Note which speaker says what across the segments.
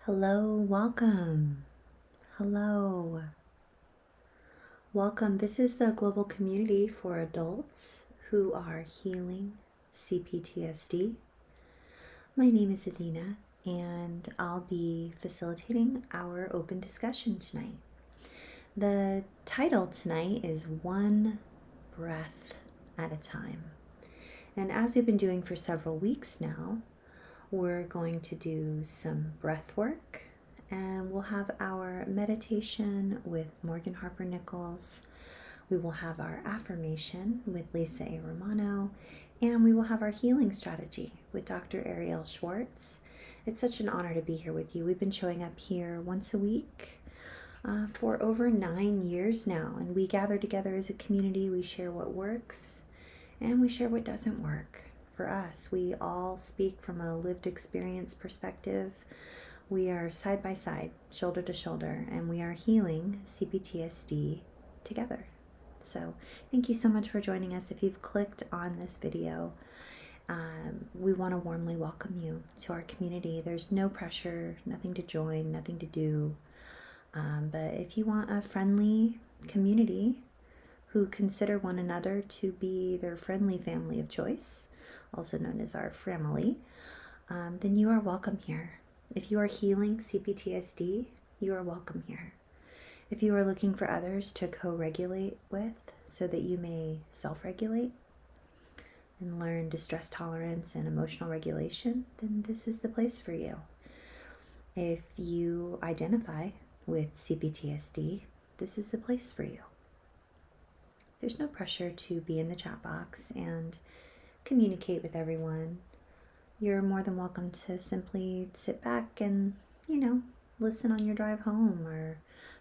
Speaker 1: Hello, welcome. Hello. Welcome. This is the global community for adults who are healing CPTSD. My name is Adina, and I'll be facilitating our open discussion tonight. The title tonight is One Breath at a Time. And as we've been doing for several weeks now, we're going to do some breath work, and we'll have our meditation with Morgan Harper Nichols. We will have our affirmation with Lisa A. Romano, and we will have our healing strategy with Dr. Ariel Schwartz. It's such an honor to be here with you. We've been showing up here once a week for over 9 years now, and we gather together as a community. We share what works and we share what doesn't work. For us, we all speak from a lived experience perspective. We are side by side, shoulder to shoulder, and we are healing CPTSD together. So thank you so much for joining us. If you've clicked on this video, we want to warmly welcome you to our community. There's no pressure, nothing to join, nothing to do. But if you want a friendly community who consider one another to be their friendly family of choice, also known as our family, then you are welcome here. If you are healing CPTSD, you are welcome here. If you are looking for others to co-regulate with so that you may self-regulate and learn distress tolerance and emotional regulation, then this is the place for you. If you identify with CPTSD, this is the place for you. There's no pressure to be in the chat box and communicate with everyone. You're more than welcome to simply sit back and, listen on your drive home or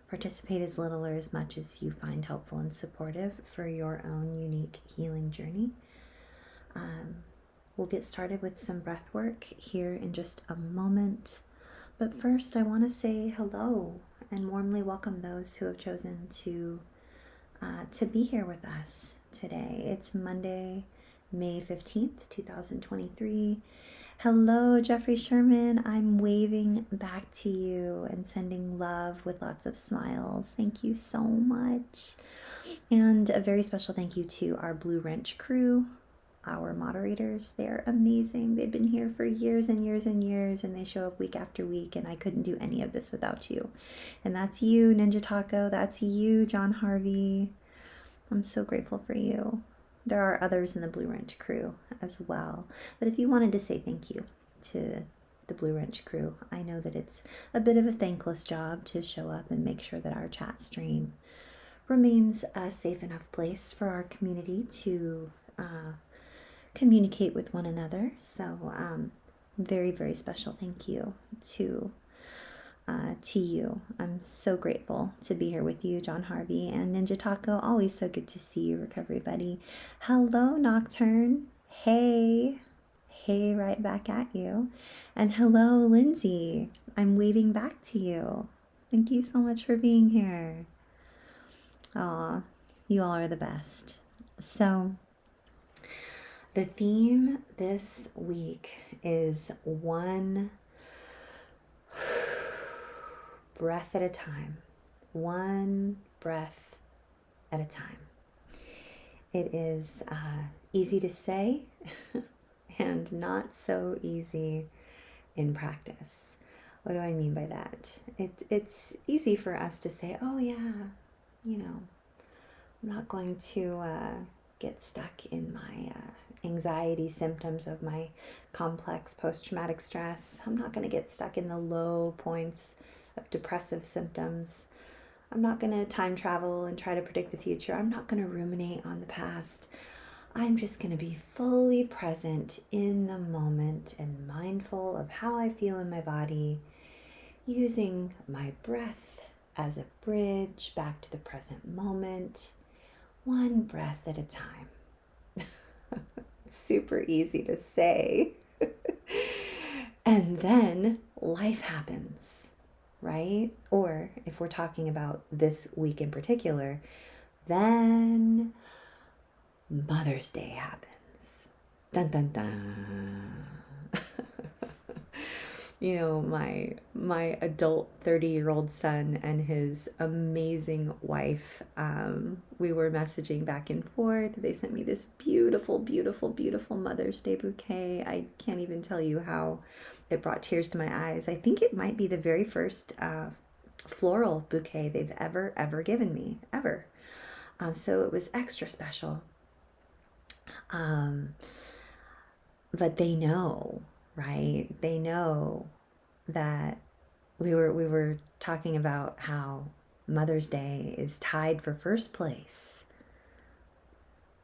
Speaker 1: participate as little or as much as you find helpful and supportive for your own unique healing journey. We'll get started with some breath work here in just a moment. But first, I want to say hello and warmly welcome those who have chosen to be here with us today. It's Monday, May 15th, 2023. Hello, Jeffrey Sherman. I'm waving back to you and sending love with lots of smiles. Thank you so much. And a very special thank you to our Blue Wrench crew, our moderators. They're amazing. They've been here for years and years and years, and they show up week after week, and I couldn't do any of this without you. And that's you, Ninja Taco. That's you, John Harvey. I'm so grateful for you. There are others in the Blue Wrench crew as well. But if you wanted to say thank you to the Blue Wrench crew, I know that it's a bit of a thankless job to show up and make sure that our chat stream remains a safe enough place for our community to communicate with one another. So very, very special thank you to you. I'm so grateful to be here with you, John Harvey and Ninja Taco. Always so good to see you, recovery buddy. Hello, Nocturne. Hey right back at you. And hello, Lindsay. I'm waving back to you. Thank you so much for being here. Aw, you all are the best. So the theme this week is one breath at a time. One breath at a time. It is easy to say and not so easy in practice. What do I mean by that? It's easy for us to say, oh yeah, I'm not going to get stuck in my anxiety symptoms of my complex post-traumatic stress. I'm not going to get stuck in the low points of depressive symptoms. I'm not going to time travel and try to predict the future. I'm not going to ruminate on the past. I'm just going to be fully present in the moment and mindful of how I feel in my body, using my breath as a bridge back to the present moment, one breath at a time. Super easy to say. And then life happens. Right? Or if we're talking about this week in particular, then Mother's Day happens. Dun dun dun. my adult 30-year-old son and his amazing wife. We were messaging back and forth. They sent me this beautiful, beautiful, beautiful Mother's Day bouquet. I can't even tell you how it brought tears to my eyes. I think it might be the very first floral bouquet they've ever given me, ever. So it was extra special. Um, but they know, right? They know that we were talking about how Mother's Day is tied for first place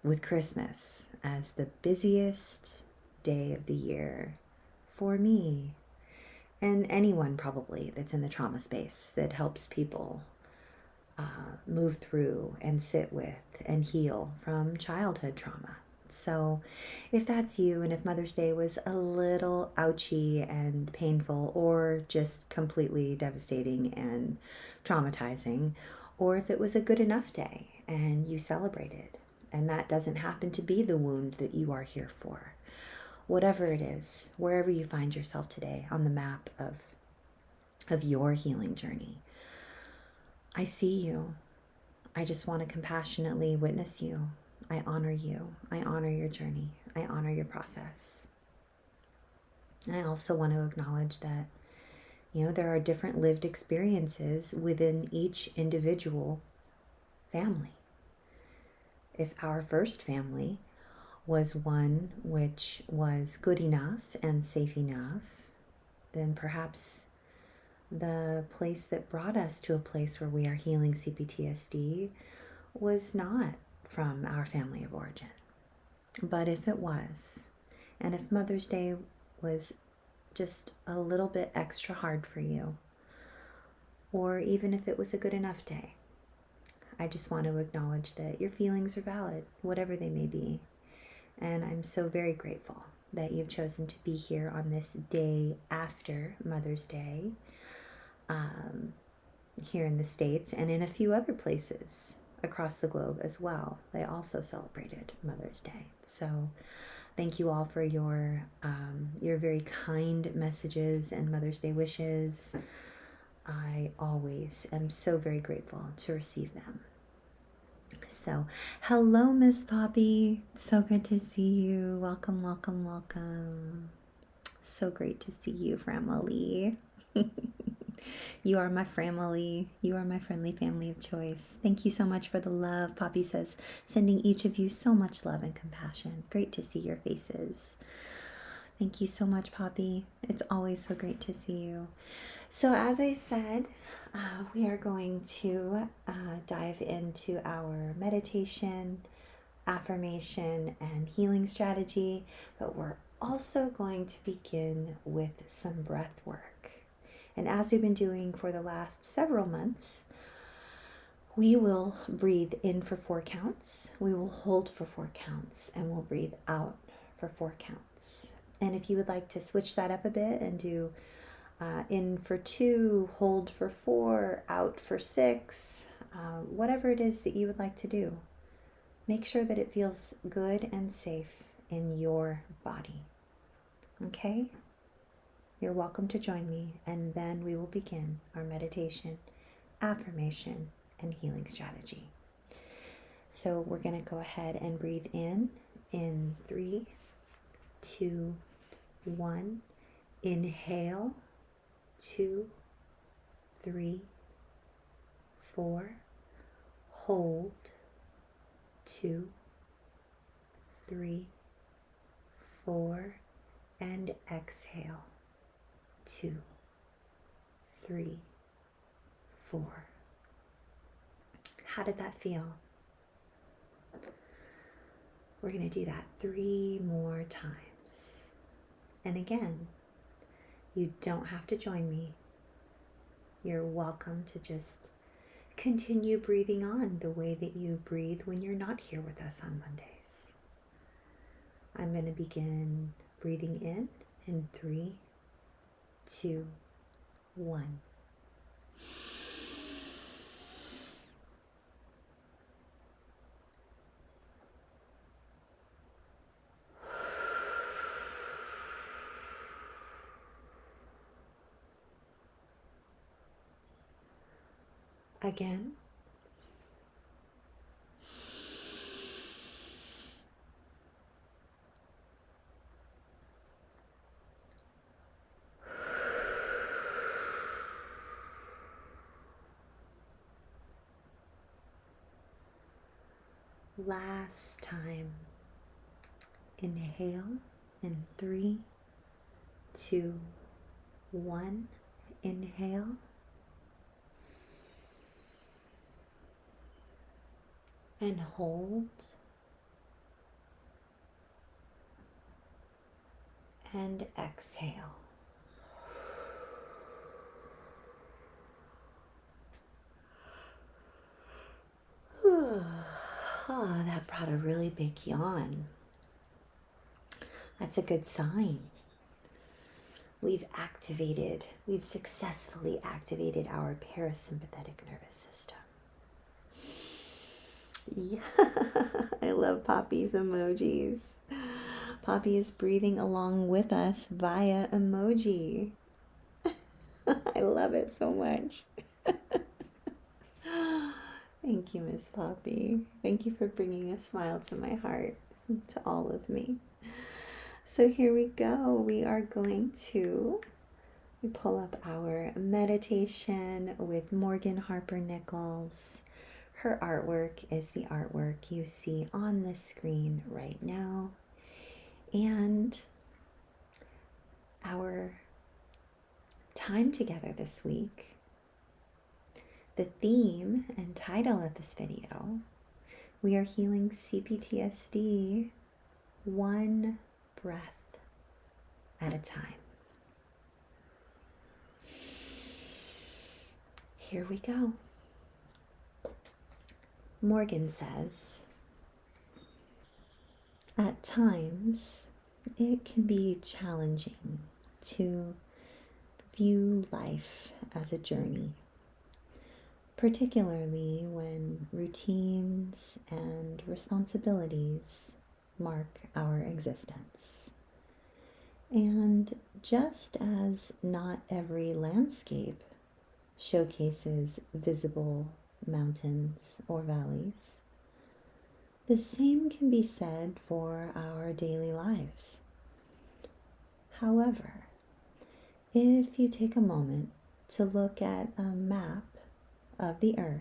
Speaker 1: with Christmas as the busiest day of the year for me and anyone probably that's in the trauma space that helps people move through and sit with and heal from childhood trauma. So, if that's you, and if Mother's Day was a little ouchy and painful, or just completely devastating and traumatizing, or if it was a good enough day and you celebrated, and that doesn't happen to be the wound that you are here for, whatever it is, wherever you find yourself today on the map of your healing journey, I see you. I just want to compassionately witness you. I honor you. I honor your journey. I honor your process. And I also want to acknowledge that, there are different lived experiences within each individual family. If our first family was one which was good enough and safe enough, then perhaps the place that brought us to a place where we are healing CPTSD was not from our family of origin. But if it was, and if Mother's Day was just a little bit extra hard for you, or even if it was a good enough day, I just want to acknowledge that your feelings are valid, whatever they may be. And I'm so very grateful that you've chosen to be here on this day after Mother's Day, here in the States and in a few other places across the globe as well. They also celebrated Mother's Day. So thank you all for your very kind messages and Mother's Day wishes. I always am so very grateful to receive them. So, hello, Miss Poppy. So good to see you. Welcome, welcome, welcome. So great to see you, family. You are my family. You are my friendly family of choice. Thank you so much for the love. Poppy says, sending each of you so much love and compassion. Great to see your faces. Thank you so much, Poppy. It's always so great to see you. So as I said, we are going to dive into our meditation, affirmation, and healing strategy, but we're also going to begin with some breath work. And as we've been doing for the last several months, we will breathe in for 4 counts, we will hold for 4 counts, and we'll breathe out for 4 counts. And if you would like to switch that up a bit and do in for 2, hold for 4, out for 6, whatever it is that you would like to do, make sure that it feels good and safe in your body. Okay? You're welcome to join me, and then we will begin our meditation, affirmation, and healing strategy. So we're going to go ahead and breathe in 3, 2, 1. Inhale, 2, 3, 4. Hold, 2, 3, 4. And exhale, 2, 3, 4. How did that feel? We're going to do that 3 more times. And again, you don't have to join me. You're welcome to just continue breathing on the way that you breathe when you're not here with us on Mondays. I'm going to begin breathing in 3, 2, 1. Again. Last time. Inhale in 3, 2, 1. Inhale. And hold. And exhale. Oh, that brought a really big yawn. That's a good sign. We've successfully activated our parasympathetic nervous system. Yeah, I love Poppy's emojis. Poppy is breathing along with us via emoji. I love it so much. Thank you, Miss Poppy. Thank you for bringing a smile to my heart, to all of me. So here we go. We are going to pull up our meditation with Morgan Harper Nichols. Her artwork is the artwork you see on the screen right now. And our time together this week, the theme and title of this video, we are healing CPTSD one breath at a time. Here we go. Morgan says, at times it can be challenging to view life as a journey, particularly when routines and responsibilities mark our existence. And just as not every landscape showcases visible mountains or valleys, the same can be said for our daily lives. However, if you take a moment to look at a map of the earth,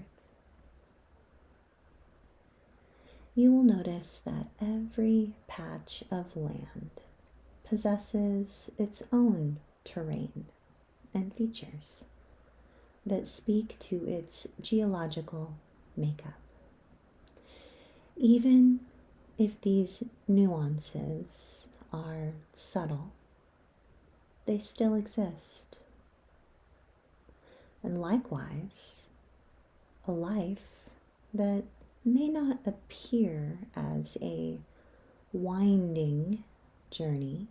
Speaker 1: you will notice that every patch of land possesses its own terrain and features that speak to its geological makeup. Even if these nuances are subtle, they still exist. And likewise, a life that may not appear as a winding journey,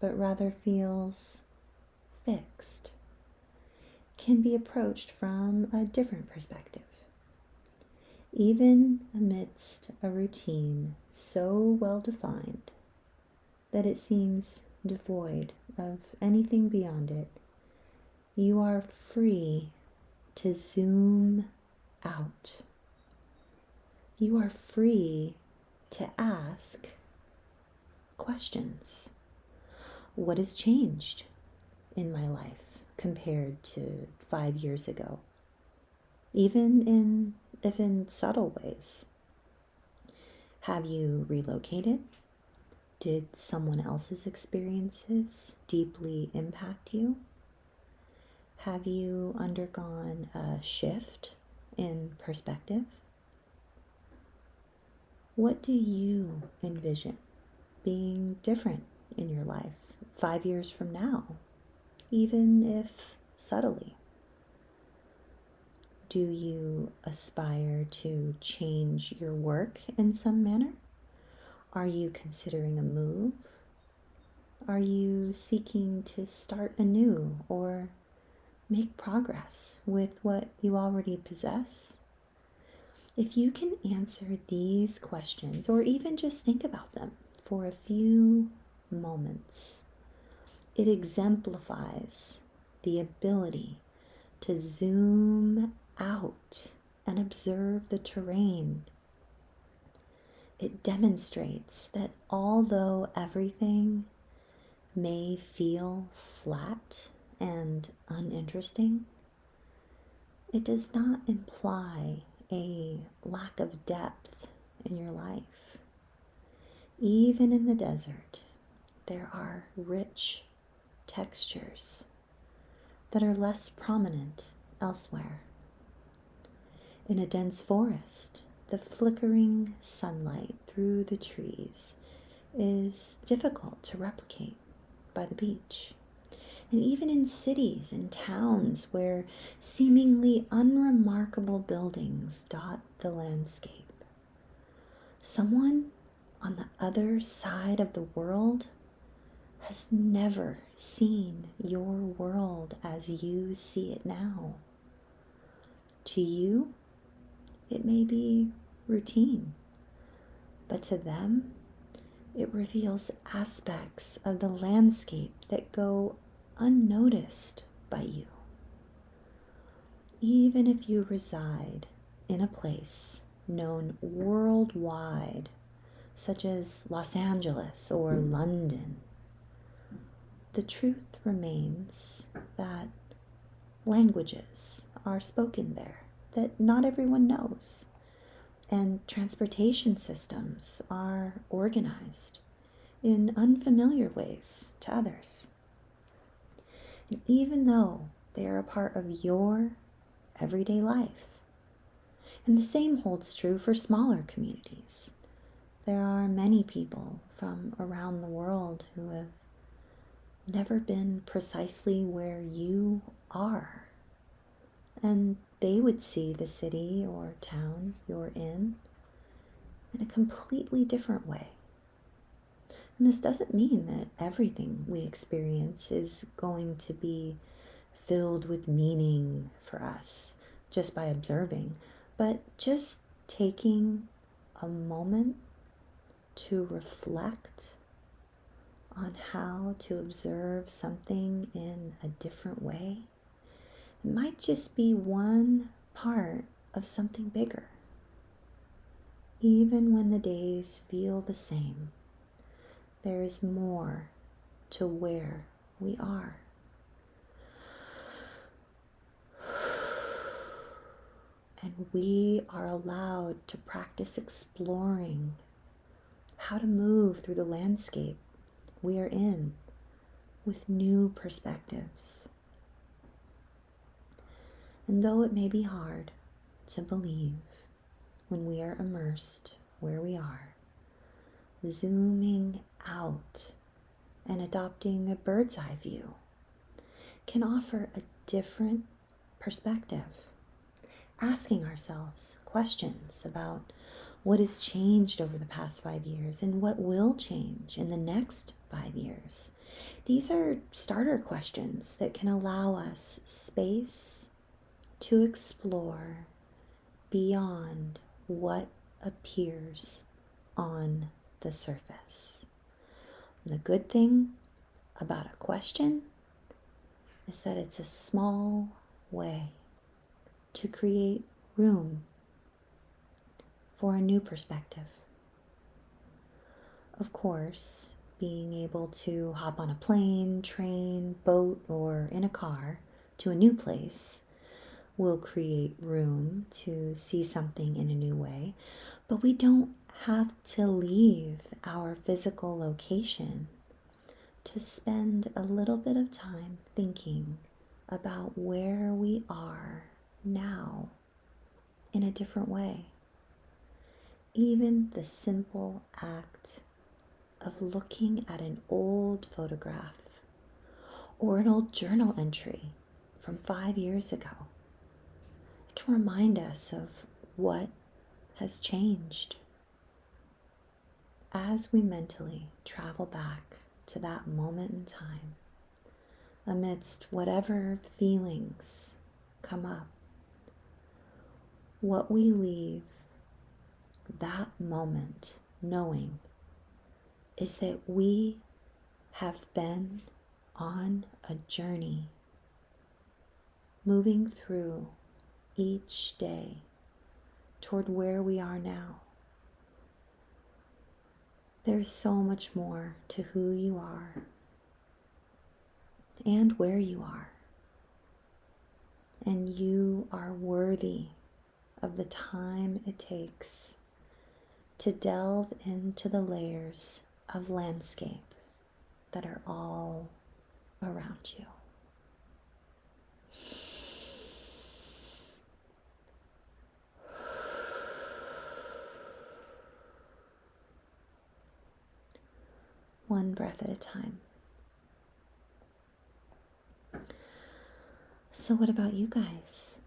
Speaker 1: but rather feels fixed, can be approached from a different perspective. Even amidst a routine so well defined that it seems devoid of anything beyond it, you are free to zoom out. You are free to ask questions. What has changed in my life compared to 5 years ago? Even if in subtle ways. Have you relocated? Did someone else's experiences deeply impact you? Have you undergone a shift in perspective? What do you envision being different in your life 5 years from now, even if subtly? Do you aspire to change your work in some manner? Are you considering a move? Are you seeking to start anew or make progress with what you already possess? If you can answer these questions, or even just think about them for a few moments, it exemplifies the ability to zoom out and observe the terrain, it demonstrates that although everything may feel flat and uninteresting, it does not imply a lack of depth in your life. Even in the desert, there are rich textures that are less prominent elsewhere. In a dense forest, the flickering sunlight through the trees is difficult to replicate by the beach. And even in cities and towns where seemingly unremarkable buildings dot the landscape, someone on the other side of the world has never seen your world as you see it now. To you, it may be routine, but to them, it reveals aspects of the landscape that go unnoticed by you. Even if you reside in a place known worldwide, such as Los Angeles or London, the truth remains that languages are spoken there that not everyone knows, and transportation systems are organized in unfamiliar ways to others. And even though they are a part of your everyday life, and the same holds true for smaller communities, there are many people from around the world who have never been precisely where you are, and they would see the city or town you're in a completely different way. And this doesn't mean that everything we experience is going to be filled with meaning for us just by observing, but just taking a moment to reflect on how to observe something in a different way. It might just be one part of something bigger. Even when the days feel the same, there is more to where we are. And we are allowed to practice exploring how to move through the landscape we are in with new perspectives. And though it may be hard to believe when we are immersed where we are, zooming out and adopting a bird's eye view can offer a different perspective. Asking ourselves questions about what has changed over the past 5 years and what will change in the next 5 years. These are starter questions that can allow us space to explore beyond what appears on the surface. The good thing about a question is that it's a small way to create room for a new perspective. Of course, being able to hop on a plane, train, boat, or in a car to a new place will create room to see something in a new way, but we don't have to leave our physical location to spend a little bit of time thinking about where we are now in a different way. Even the simple act of looking at an old photograph or an old journal entry from 5 years ago can remind us of what has changed. As we mentally travel back to that moment in time, amidst whatever feelings come up, what we leave that moment knowing is that we have been on a journey moving through each day toward where we are now. There's so much more to who you are and where you are. And you are worthy of the time it takes to delve into the layers of landscape that are all around you. One breath at a time. So what about you guys?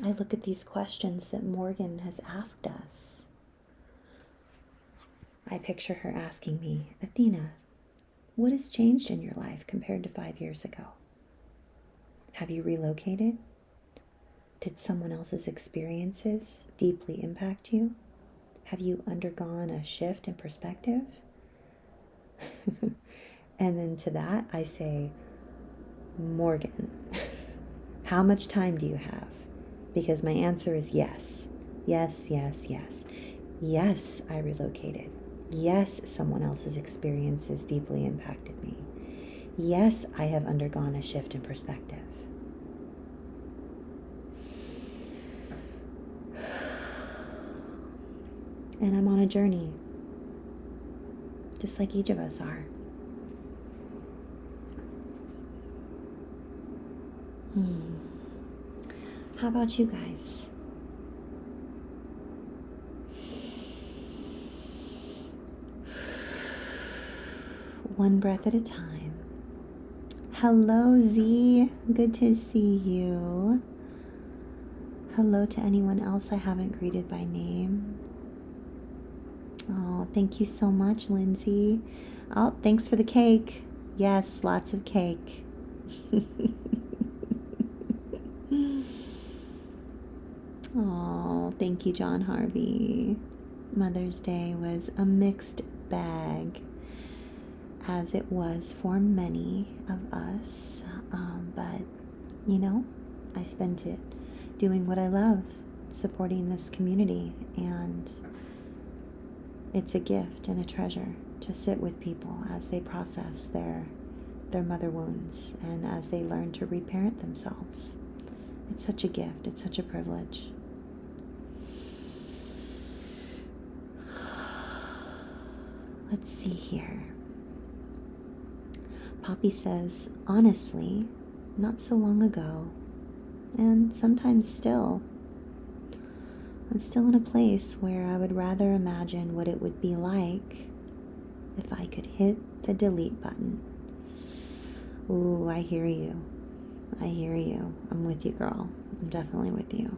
Speaker 1: I look at these questions that Morgan has asked us. I picture her asking me, Athena, what has changed in your life compared to 5 years ago? Have you relocated? Did someone else's experiences deeply impact you? Have you undergone a shift in perspective? And then to that I say, Morgan, how much time do you have? Because my answer is yes. Yes, yes, yes. Yes, I relocated. Yes, someone else's experiences deeply impacted me. Yes, I have undergone a shift in perspective. And I'm on a journey, just like each of us are. How about you guys? One breath at a time. Hello, Z. Good to see you. Hello to anyone else I haven't greeted by name. Oh, thank you so much, Lindsay. Oh, thanks for the cake. Yes, lots of cake. Oh, thank you, John Harvey. Mother's Day was a mixed bag, as it was for many of us. But, you know, I spent it doing what I love, supporting this community, and it's a gift and a treasure to sit with people as they process their mother wounds and as they learn to reparent themselves. It's such a gift. It's such a privilege. Let's see here. Poppy says, honestly, not so long ago, and sometimes still, I'm still in a place where I would rather imagine what it would be like if I could hit the delete button. Ooh, I hear you. I hear you. I'm with you, girl. I'm definitely with you.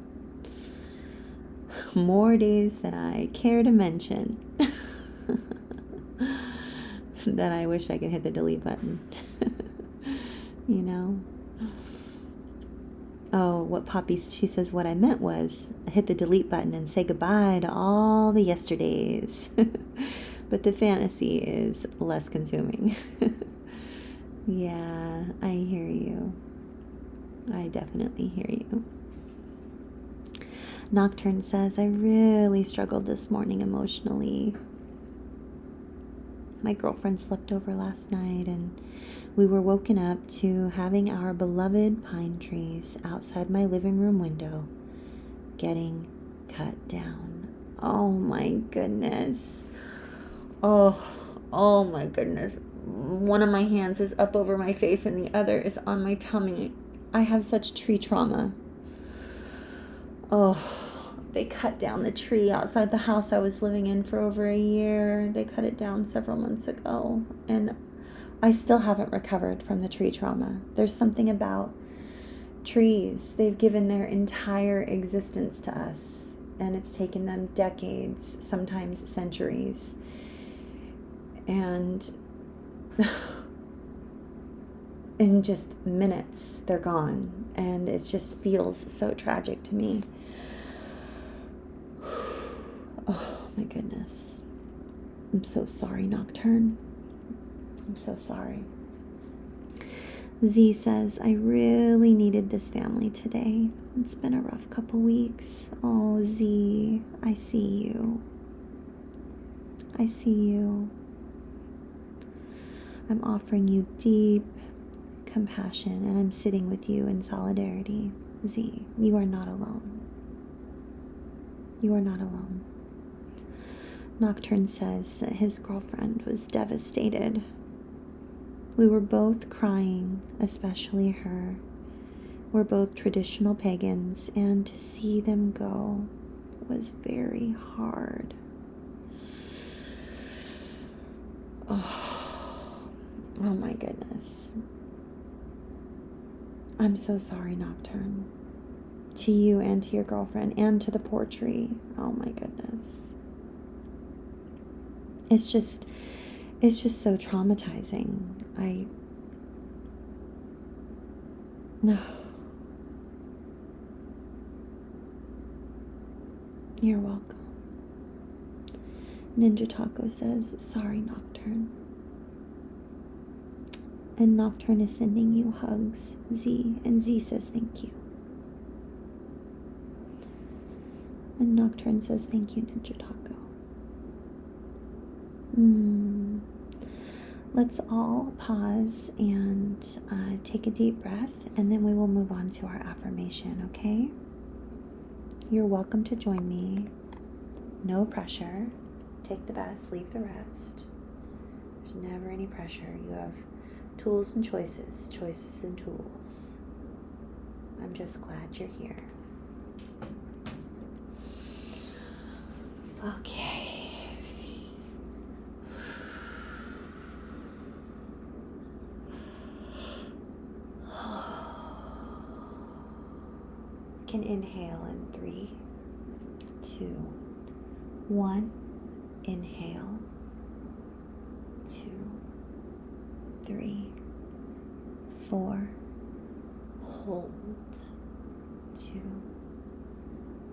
Speaker 1: More days than I care to mention that I wish I could hit the delete button. You know? Oh, what Poppy, she says, what I meant was hit the delete button and say goodbye to all the yesterdays. But the fantasy is less consuming. Yeah, I hear you. I definitely hear you. Nocturne says, I really struggled this morning emotionally. My girlfriend slept over last night and we were woken up to having our beloved pine trees outside my living room window getting cut down. Oh my goodness. Oh my goodness. One of my hands is up over my face and the other is on my tummy. I have such tree trauma. Oh, they cut down the tree outside the house I was living in for over a year. They cut it down several months ago, and I still haven't recovered from the tree trauma. There's something about trees. They've given their entire existence to us, and it's taken them decades, sometimes centuries. And in just minutes, they're gone. And it just feels so tragic to me. Oh my goodness. I'm so sorry, Nocturne. I'm so sorry. Z says, I really needed this family today. It's been a rough couple weeks. Oh, Z, I see you. I see you. I'm offering you deep compassion, and I'm sitting with you in solidarity. Z, you are not alone. You are not alone. Nocturne says that his girlfriend was devastated. We were both crying, especially her. We're both traditional pagans, and to see them go was very hard. Oh my goodness. I'm so sorry, Nocturne. To you and to your girlfriend and to the poor tree. Oh my goodness. It's just so traumatizing. No. You're welcome. Ninja Taco says, sorry, Nocturne. And Nocturne is sending you hugs, Z, and Z says thank you. And Nocturne says thank you, Ninja Taco. Let's all pause and take a deep breath, and then we will move on to our affirmation, okay? You're welcome to join me. No pressure. Take the best, leave the rest. There's never any pressure. You have tools and choices and tools. I'm just glad you're here. Okay. Can inhale in 3, 2, 1. Inhale. 2, 3, 4. Hold. 2,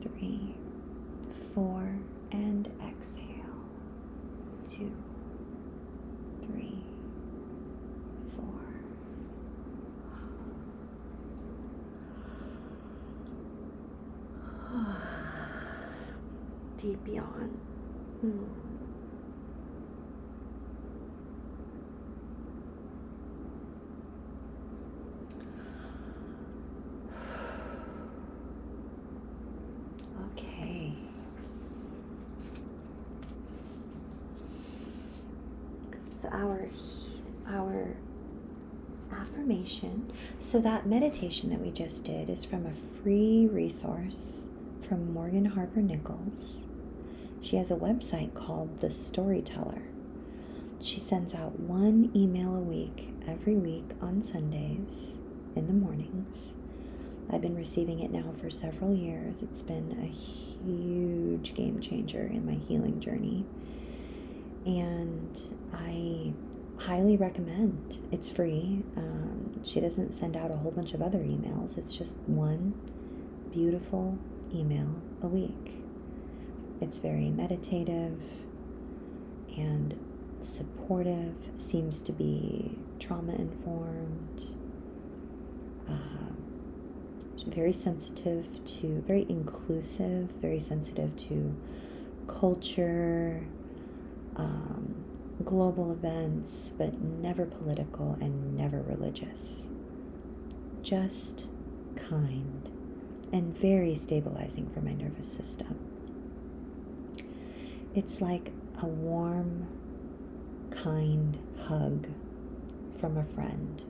Speaker 1: 3, 4. And exhale. 2, 3, 4. Deep yawn. Okay. So our affirmation. So that meditation that we just did is from a free resource from Morgan Harper Nichols. She has a website called The Storyteller. She sends out 1 email a week, every week on Sundays in the mornings. I've been receiving it now for several years. It's been a huge game changer in my healing journey. And I highly recommend. It's free. She doesn't send out a whole bunch of other emails. It's just 1 beautiful email a week. It's very meditative and supportive, seems to be trauma informed, very sensitive to, very inclusive, very sensitive to culture, global events, but never political and never religious. Just kind and very stabilizing for my nervous system. It's like a warm, kind hug from a friend.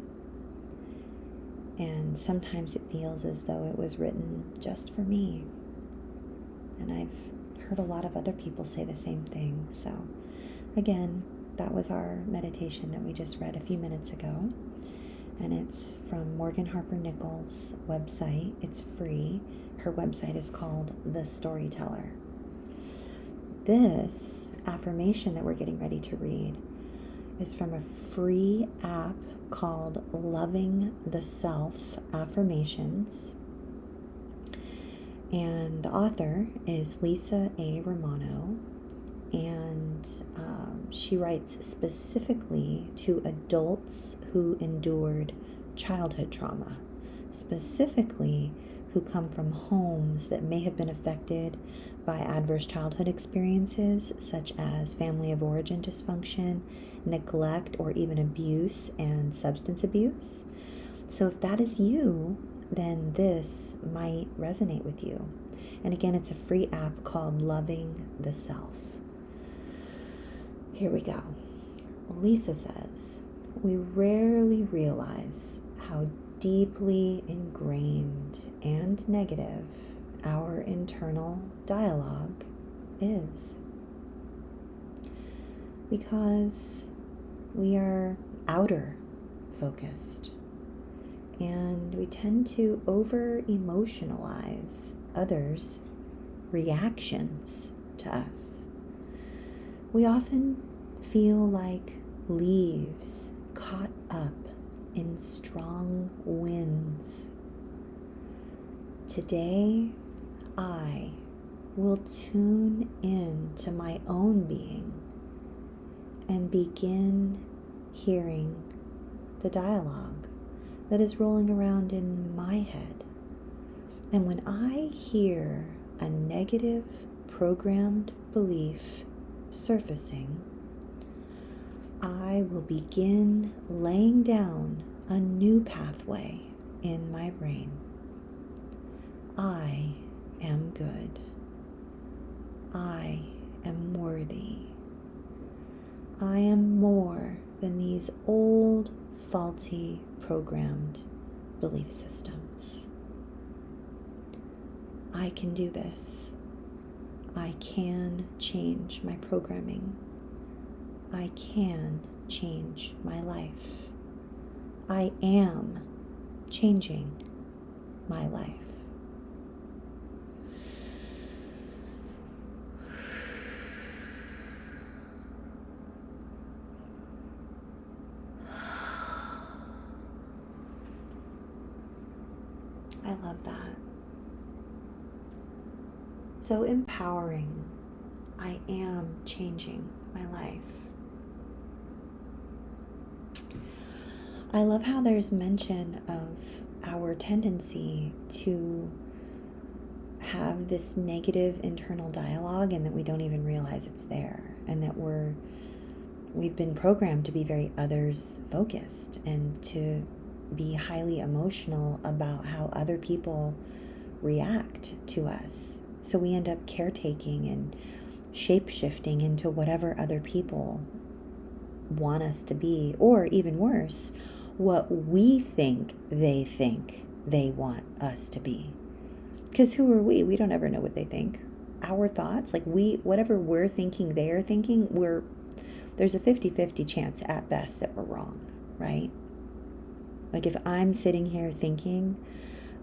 Speaker 1: And sometimes it feels as though it was written just for me. And I've heard a lot of other people say the same thing. So again, that was our meditation that we just read a few minutes ago. And it's from Morgan Harper Nichols' website. It's free. Her website is called The Storyteller. This affirmation that we're getting ready to read is from a free app called Loving the Self Affirmations. And the author is Lisa A. Romano. And she writes specifically to adults who endured childhood trauma, specifically who come from homes that may have been affected by adverse childhood experiences, such as family of origin dysfunction, neglect, or even abuse and substance abuse. So if that is you, then this might resonate with you. And again, it's a free app called Loving the Self. Here we go. Lisa says, we rarely realize how deeply ingrained and negative our internal dialogue is, because we are outer focused and we tend to over emotionalize others' reactions to us. We often feel like leaves caught up in strong winds. Today, I will tune in to my own being and begin hearing the dialogue that is rolling around in my head. And when I hear a negative programmed belief surfacing, I will begin laying down a new pathway in my brain. I am good. I am worthy. I am more than these old, faulty, programmed belief systems. I can do this. I can change my programming. I can change my life. I am changing my life. I love that. So empowering. I am changing my life. I love how there's mention of our tendency to have this negative internal dialogue and that we don't even realize it's there, and that we've been programmed to be very others focused and to be highly emotional about how other people react to us. So we end up caretaking and shape-shifting into whatever other people want us to be, or even worse, what we think they want us to be. Because who are we? We don't ever know what they think. Our thoughts, like whatever we're thinking they're thinking, there's a 50-50 chance at best that we're wrong, right? Like if I'm sitting here thinking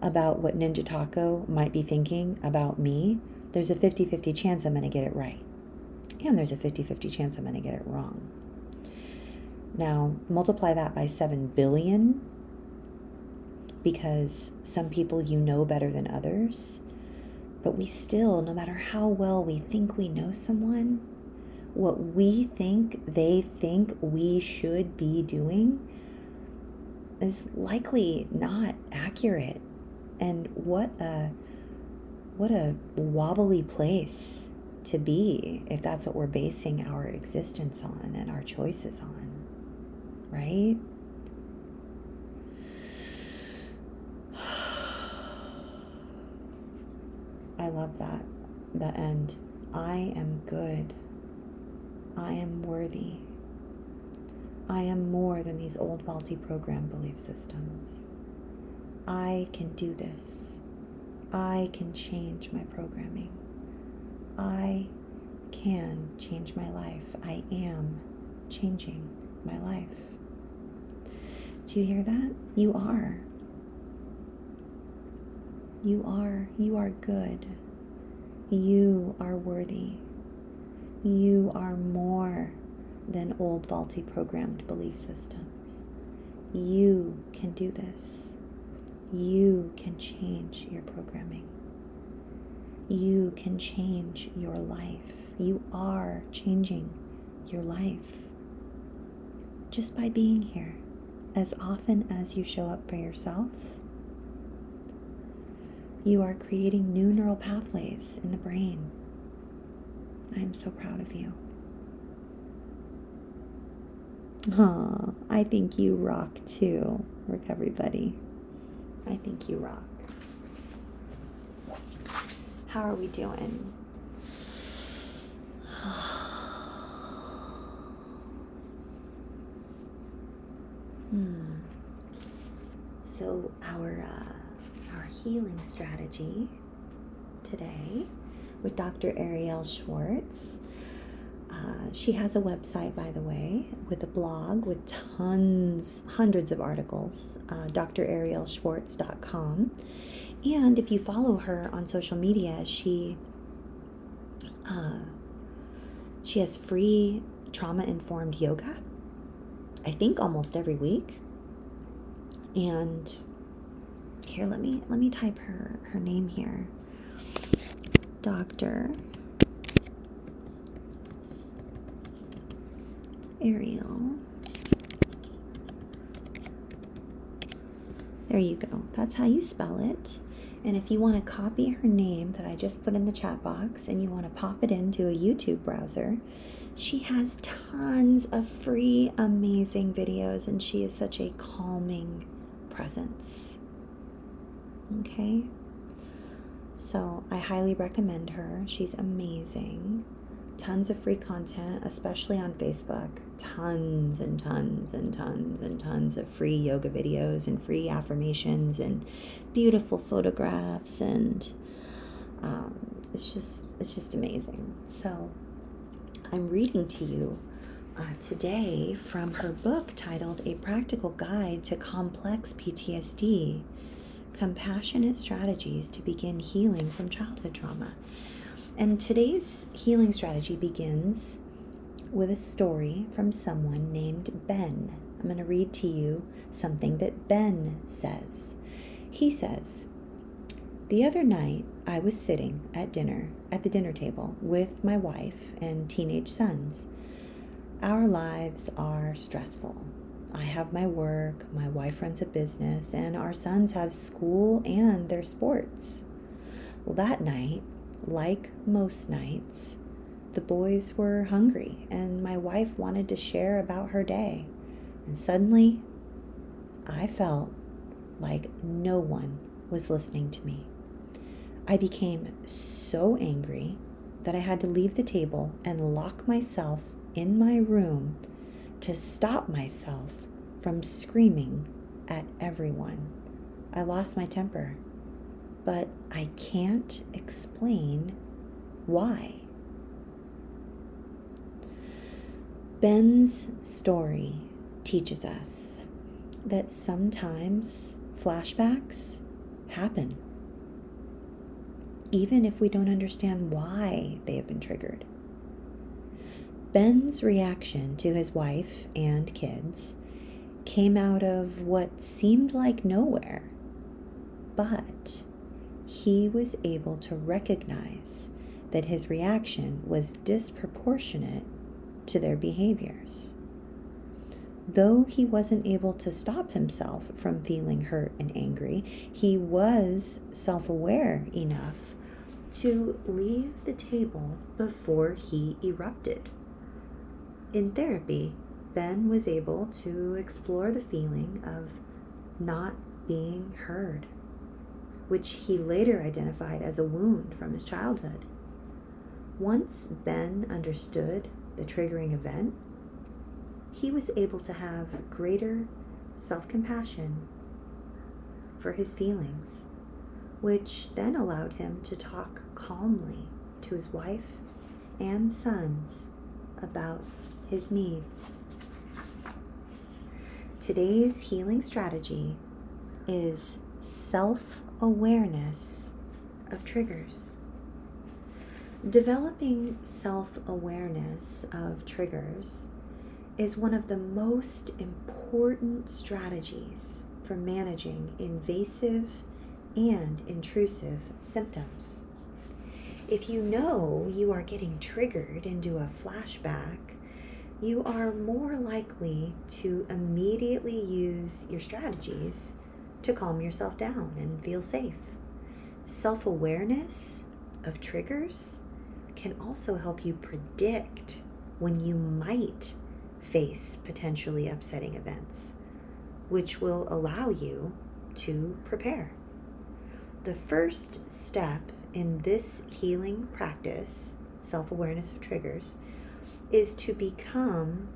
Speaker 1: about what Ninja Taco might be thinking about me, there's a 50-50 chance I'm going to get it right. And there's a 50-50 chance I'm going to get it wrong. Now, multiply that by 7 billion, because some people you know better than others, but we still, no matter how well we think we know someone, what we think they think we should be doing is likely not accurate. And what a wobbly place to be if that's what we're basing our existence on and our choices on, right? I love that. The end. I am good. I am worthy. I am more than these old faulty program belief systems. I can do this. I can change my programming. I can change my life. I am changing my life. Do you hear that? You are. You are. You are good. You are worthy. You are more than old faulty programmed belief systems. You can do this. You can change your programming. You can change your life. You are changing your life just by being here. As often as you show up for yourself, You are creating new neural pathways in the brain. I'm so proud of you. Aw, I think you rock too, Recovery Buddy. I think you rock. How are we doing? So our healing strategy today with Dr. Arielle Schwartz. She has a website, by the way, with a blog with hundreds of articles, drarielleschwartz.com. And if you follow her on social media, she has free trauma-informed yoga, I think almost every week. And here, let me type her name here. Dr. Arielle. There you go. That's how you spell it. And if you want to copy her name that I just put in the chat box and you want to pop it into a YouTube browser, she has tons of free, amazing videos, and she is such a calming presence. Okay? So I highly recommend her. She's amazing. Tons of free content, especially on Facebook. Tons and tons and tons and tons of free yoga videos and free affirmations and beautiful photographs, and it's just amazing. So I'm reading to you today from her book titled A Practical Guide to Complex PTSD: Compassionate Strategies to Begin Healing from Childhood Trauma. And today's healing strategy begins with a story from someone named Ben. I'm going to read to you something that Ben says. He says, "The other night I was sitting at the dinner table with my wife and teenage sons. Our lives are stressful. I have my work, my wife runs a business, and our sons have school and their sports. Well, that night, like most nights, the boys were hungry and my wife wanted to share about her day. And suddenly, I felt like no one was listening to me. I became so angry that I had to leave the table and lock myself in my room to stop myself from screaming at everyone. I lost my temper, but I can't explain why." Ben's story teaches us that sometimes flashbacks happen, even if we don't understand why they have been triggered. Ben's reaction to his wife and kids came out of what seemed like nowhere, but he was able to recognize that his reaction was disproportionate to their behaviors. Though he wasn't able to stop himself from feeling hurt and angry, he was self-aware enough to leave the table before he erupted. In therapy, Ben was able to explore the feeling of not being heard, which he later identified as a wound from his childhood. Once Ben understood the triggering event, he was able to have greater self-compassion for his feelings, which then allowed him to talk calmly to his wife and sons about his needs. Today's healing strategy is self-awareness of triggers. Developing self-awareness of triggers is one of the most important strategies for managing invasive and intrusive symptoms. If you know you are getting triggered into a flashback, you are more likely to immediately use your strategies to calm yourself down and feel safe. Self-awareness of triggers can also help you predict when you might face potentially upsetting events, which will allow you to prepare. The first step in this healing practice, self-awareness of triggers, is to become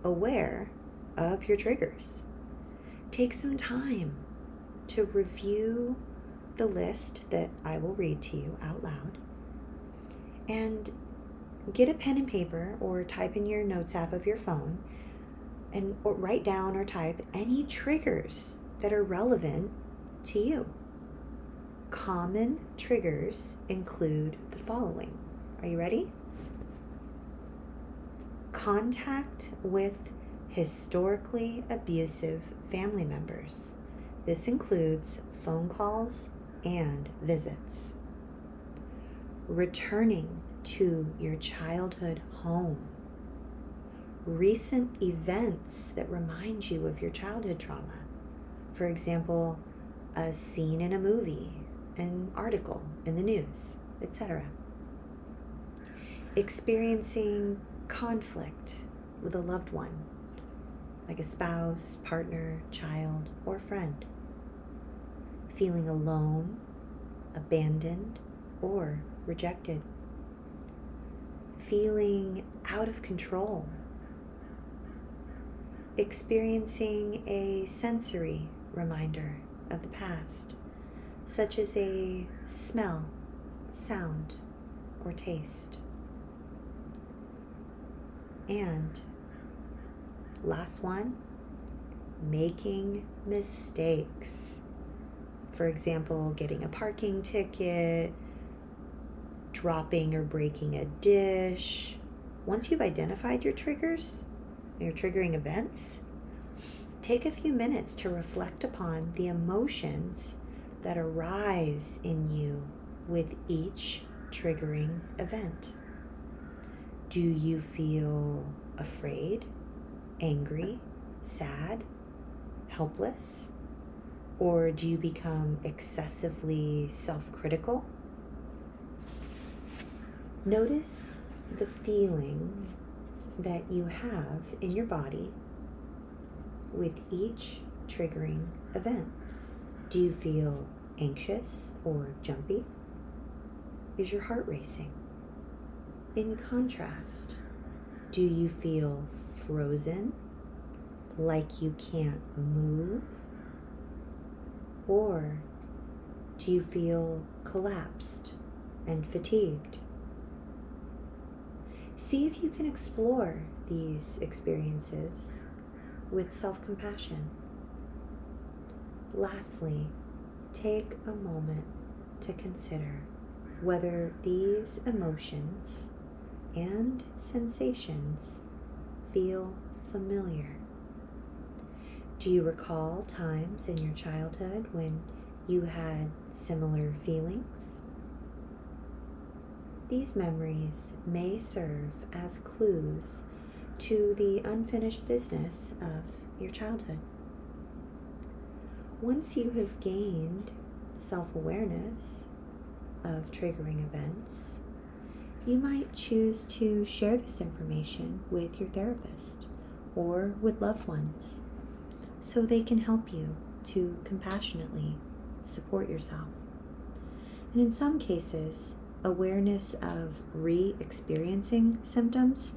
Speaker 1: aware of your triggers. Take some time to review the list that I will read to you out loud, and get a pen and paper or type in your notes app of your phone or write down or type any triggers that are relevant to you. Common triggers include the following. Are you ready? Contact with historically abusive family members. This includes phone calls and visits. Returning to your childhood home. Recent events that remind you of your childhood trauma. For example, a scene in a movie, an article in the news, etc. Experiencing conflict with a loved one, like a spouse, partner, child, or friend. Feeling alone, abandoned, or rejected. Feeling out of control. Experiencing a sensory reminder of the past, such as a smell, sound, or taste. And last one, making mistakes. For example, getting a parking ticket, dropping or breaking a dish. Once you've identified your triggers, your triggering events, take a few minutes to reflect upon the emotions that arise in you with each triggering event. Do you feel afraid, angry, sad, helpless? Or do you become excessively self-critical? Notice the feeling that you have in your body with each triggering event. Do you feel anxious or jumpy? Is your heart racing? In contrast, do you feel frozen, like you can't move? Or do you feel collapsed and fatigued? See if you can explore these experiences with self-compassion. Lastly, take a moment to consider whether these emotions and sensations feel familiar. Do you recall times in your childhood when you had similar feelings? These memories may serve as clues to the unfinished business of your childhood. Once you have gained self-awareness of triggering events, you might choose to share this information with your therapist or with loved ones so they can help you to compassionately support yourself. And in some cases, awareness of re-experiencing symptoms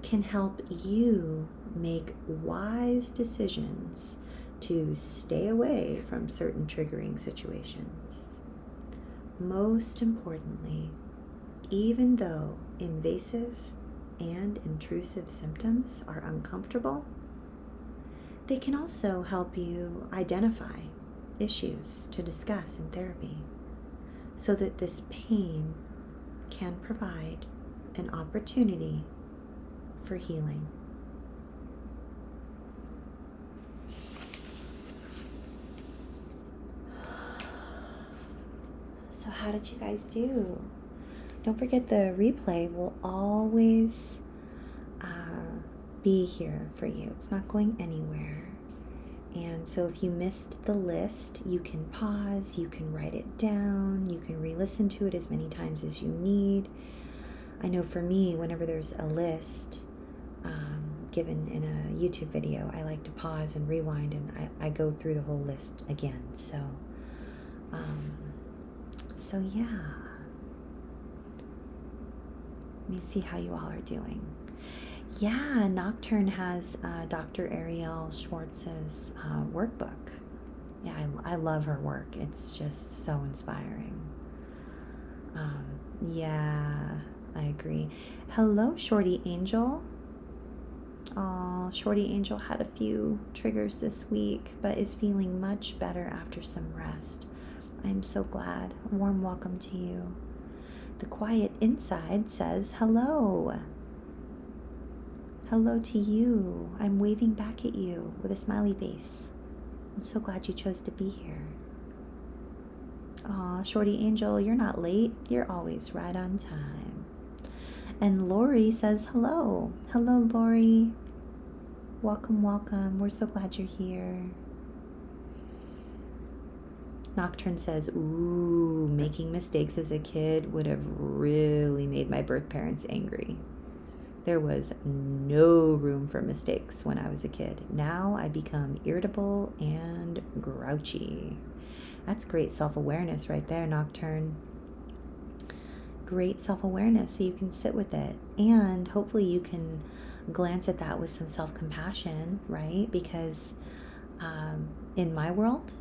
Speaker 1: can help you make wise decisions to stay away from certain triggering situations. Most importantly, even though invasive and intrusive symptoms are uncomfortable, they can also help you identify issues to discuss in therapy so that this pain can provide an opportunity for healing. So how did you guys do? Don't forget the replay will always be here for you. It's not going anywhere. And so if you missed the list, you can pause, you can write it down, you can re-listen to it as many times as you need. I know for me, whenever there's a list given in a YouTube video, I like to pause and rewind, and I go through the whole list again. So yeah. Let me see how you all are doing. Yeah, Nocturne has Dr. Ariel Schwartz's workbook. Yeah, I love her work. It's just so inspiring. Yeah, I agree. Hello, Shorty Angel. Oh, Shorty Angel had a few triggers this week, but is feeling much better after some rest. I'm so glad. A warm welcome to you. The Quiet Inside says hello. Hello to you. I'm waving back at you with a smiley face. I'm so glad you chose to be here. Aw, Shorty Angel, you're not late. You're always right on time. And Lori says hello. Hello, Lori. Welcome, welcome. We're so glad you're here. Nocturne says, ooh, making mistakes as a kid would have really made my birth parents angry. There was no room for mistakes when I was a kid. Now I become irritable and grouchy. That's great self-awareness right there, Nocturne. Great self-awareness, so you can sit with it. And hopefully you can glance at that with some self-compassion, right? Because in my world,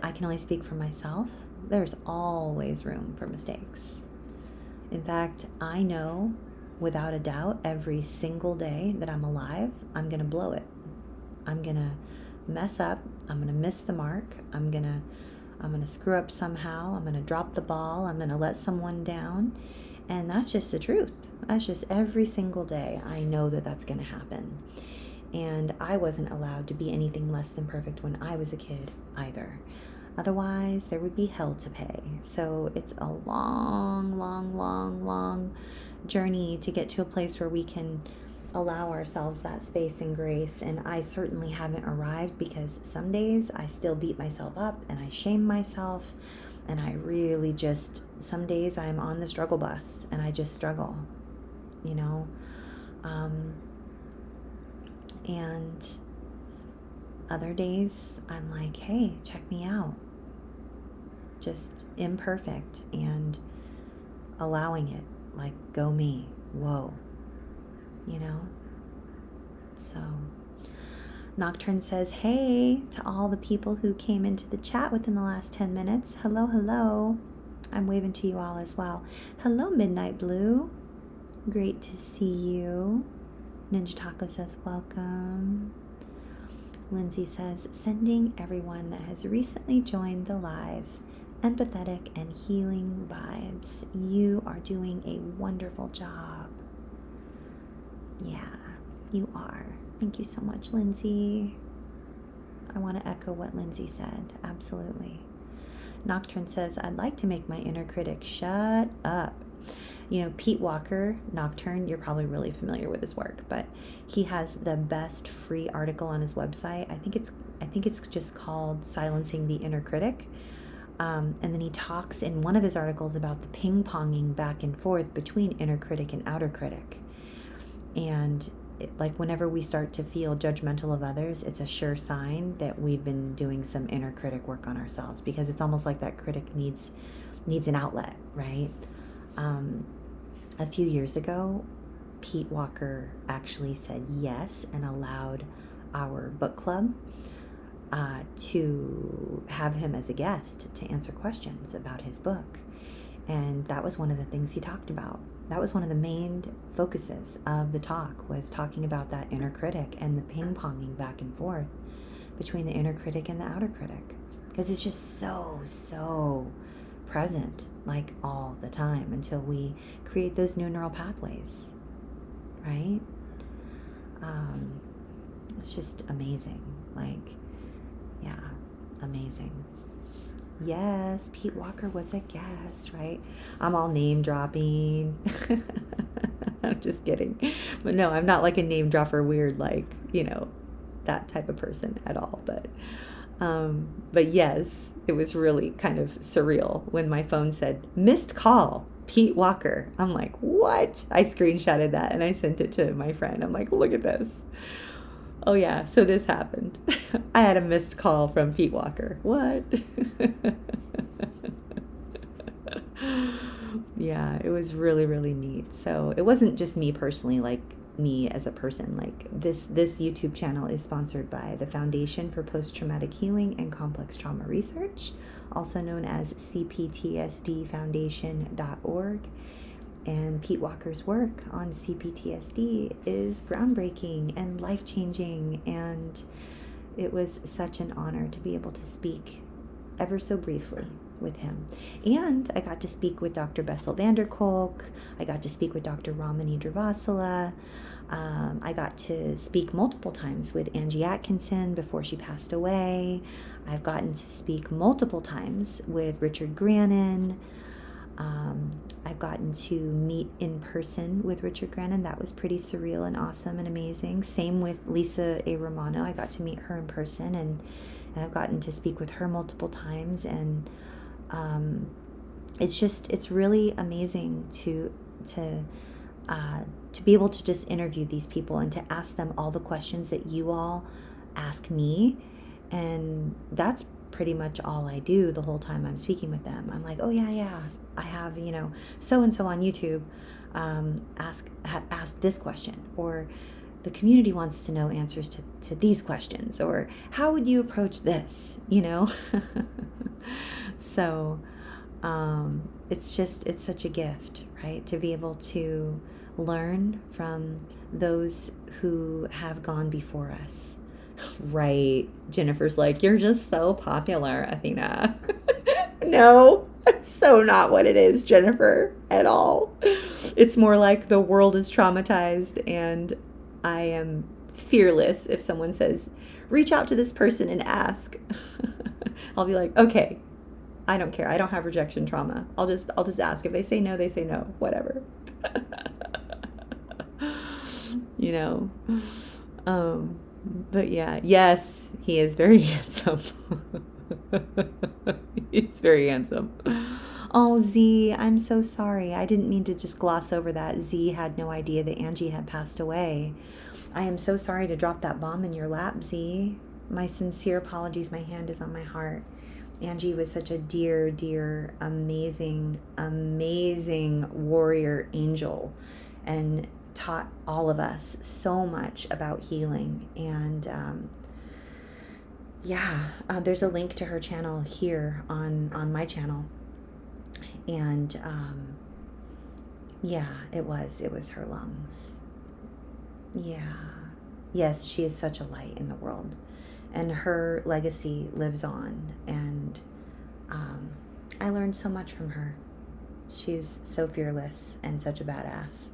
Speaker 1: I can only speak for myself, there's always room for mistakes. In fact, I know without a doubt every single day that I'm alive, I'm going to blow it. I'm going to mess up. I'm going to miss the mark. I'm going to screw up somehow. I'm going to drop the ball. I'm going to let someone down. And that's just the truth. That's just every single day. I know that that's going to happen. And I wasn't allowed to be anything less than perfect when I was a kid either. Otherwise, there would be hell to pay. So it's a long, long, long, long journey to get to a place where we can allow ourselves that space and grace. And I certainly haven't arrived, because some days I still beat myself up and I shame myself. And I really just, some days I'm on the struggle bus and I just struggle, you know. And other days I'm like, hey, check me out. Just imperfect and allowing it, like, go me, whoa, you know. So Nocturne says, hey, to all the people who came into the chat within the last 10 minutes. Hello, hello. I'm waving to you all as well. Hello, Midnight Blue. Great to see you. Ninja Taco says, welcome. Lindsay says, sending everyone that has recently joined the live empathetic and healing vibes. You are doing a wonderful job. Yeah, you are. Thank you so much, Lindsay. I want to echo what Lindsay said. Absolutely. Nocturne says, I'd like to make my inner critic shut up. You know, Pete Walker, Nocturne, you're probably really familiar with his work, but he has the best free article on his website. I think it's just called Silencing the Inner Critic. And then he talks in one of his articles about the ping-ponging back and forth between inner critic and outer critic. And like whenever we start to feel judgmental of others, it's a sure sign that we've been doing some inner critic work on ourselves, because it's almost like that critic needs an outlet, right? A few years ago, Pete Walker actually said yes and allowed our book club to have him as a guest to answer questions about his book. And that was one of the things he talked about. That was one of the main focuses of the talk, was talking about that inner critic and the ping-ponging back and forth between the inner critic and the outer critic. Because it's just so present, like all the time, until we create those new neural pathways, right? It's just amazing. Like, yeah, amazing. Yes, Pete Walker was a guest, right? I'm all name dropping. I'm just kidding. But no, I'm not like a name dropper weird, like, you know, that type of person at all. But yes, it was really kind of surreal when my phone said, missed call, Pete Walker. I'm like, what? I screenshotted that and I sent it to my friend. I'm like, look at this. Oh yeah, so this happened. I had a missed call from Pete Walker. What? Yeah, it was really, really neat. So it wasn't just me personally, like me as a person. Like this YouTube channel is sponsored by the Foundation for Post-Traumatic Healing and Complex Trauma Research, also known as CPTSDfoundation.org. And Pete Walker's work on CPTSD is groundbreaking and life-changing, and it was such an honor to be able to speak ever so briefly with him. And I got to speak with Dr. Bessel van der Kolk. I got to speak with Dr. Ramani Dravasula. I got to speak multiple times with Angie Atkinson before she passed away. I've gotten to speak multiple times with Richard Grannon. I've gotten to meet in person with Richard Grannon. That was pretty surreal and awesome and amazing. Same with Lisa A. Romano. I got to meet her in person, and I've gotten to speak with her multiple times. And it's really amazing to be able to just interview these people and to ask them all the questions that you all ask me. And that's pretty much all I do the whole time I'm speaking with them. I'm like, oh yeah, I have, so-and-so on YouTube ask this question, or the community wants to know answers to these questions, or how would you approach this, So it's such a gift, right? To be able to learn from those who have gone before us. Right. Jennifer's like, you're just so popular, Athena. No, that's so not what it is, Jennifer, at all. It's more like the world is traumatized, and I am fearless. If someone says, reach out to this person and ask, I'll be like, okay, I don't care. I don't have rejection trauma. I'll just ask. If they say no, they say no. Whatever. But yeah, yes, he is very handsome. He's very handsome. Oh, Z, I'm so sorry. I didn't mean to just gloss over that. Z had no idea that Angie had passed away. I am so sorry to drop that bomb in your lap, Z. My sincere apologies. My hand is on my heart. Angie was such a dear, dear, amazing, amazing warrior angel, and taught all of us so much about healing. And there's a link to her channel here on my channel. And it was her lungs. Yeah. Yes, she is such a light in the world, and her legacy lives on. And I learned so much from her. She's so fearless and such a badass.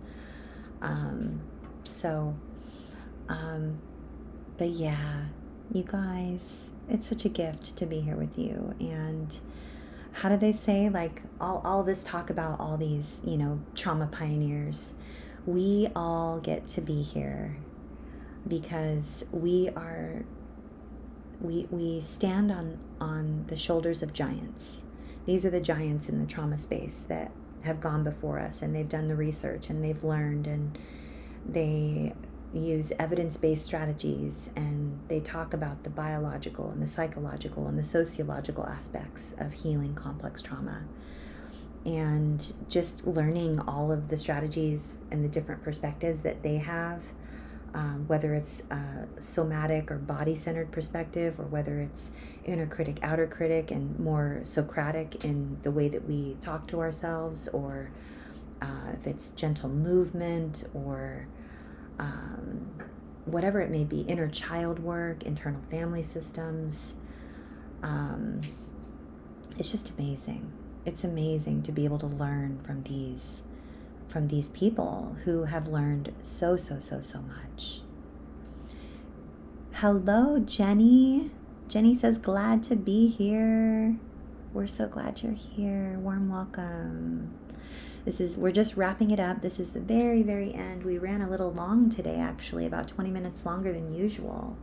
Speaker 1: But yeah, you guys, it's such a gift to be here with you. And how do they say, like, all this talk about all these, trauma pioneers, we all get to be here because we stand on the shoulders of giants. These are the giants in the trauma space that have gone before us, and they've done the research, and they've learned, and they use evidence-based strategies, and they talk about the biological and the psychological and the sociological aspects of healing complex trauma. And just learning all of the strategies and the different perspectives that they have, whether it's a somatic or body-centered perspective, or whether it's inner critic, outer critic, and more Socratic in the way that we talk to ourselves, or if it's gentle movement, or whatever it may be, inner child work, internal family systems. It's just amazing. It's amazing to be able to learn from these people who have learned so much. Hello, Jenny. Jenny says, glad to be here. We're so glad you're here. Warm welcome. We're just wrapping it up. This is the very, very end. We ran a little long today, actually, about 20 minutes longer than usual.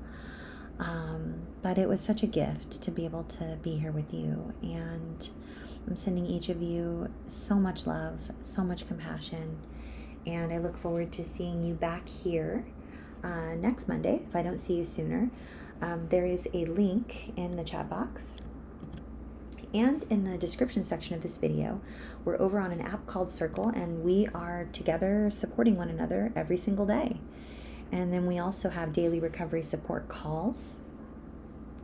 Speaker 1: But it was such a gift to be able to be here with you. And I'm sending each of you so much love, so much compassion. And I look forward to seeing you back here next Monday, if I don't see you sooner. There is a link in the chat box and in the description section of this video. We're over on an app called Circle, and we are together supporting one another every single day. And then we also have daily recovery support calls,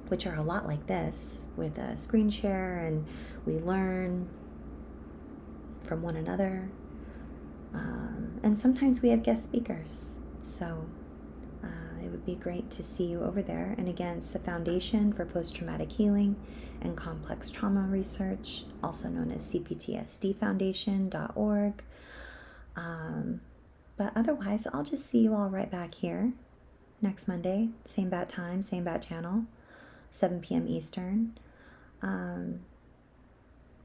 Speaker 1: which are a lot like this, with a screen share, and we learn from one another. And sometimes we have guest speakers. So it would be great to see you over there. And again, it's the Foundation for Post-Traumatic Healing and Complex Trauma Research, also known as CPTSDfoundation.org. But otherwise, I'll just see you all right back here next Monday, same bat time, same bat channel, 7 p.m. Eastern.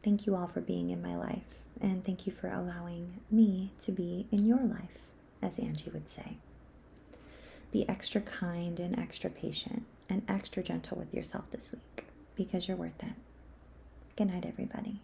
Speaker 1: Thank you all for being in my life, and thank you for allowing me to be in your life, as Angie would say. Be extra kind and extra patient and extra gentle with yourself this week, because you're worth it. Good night, everybody.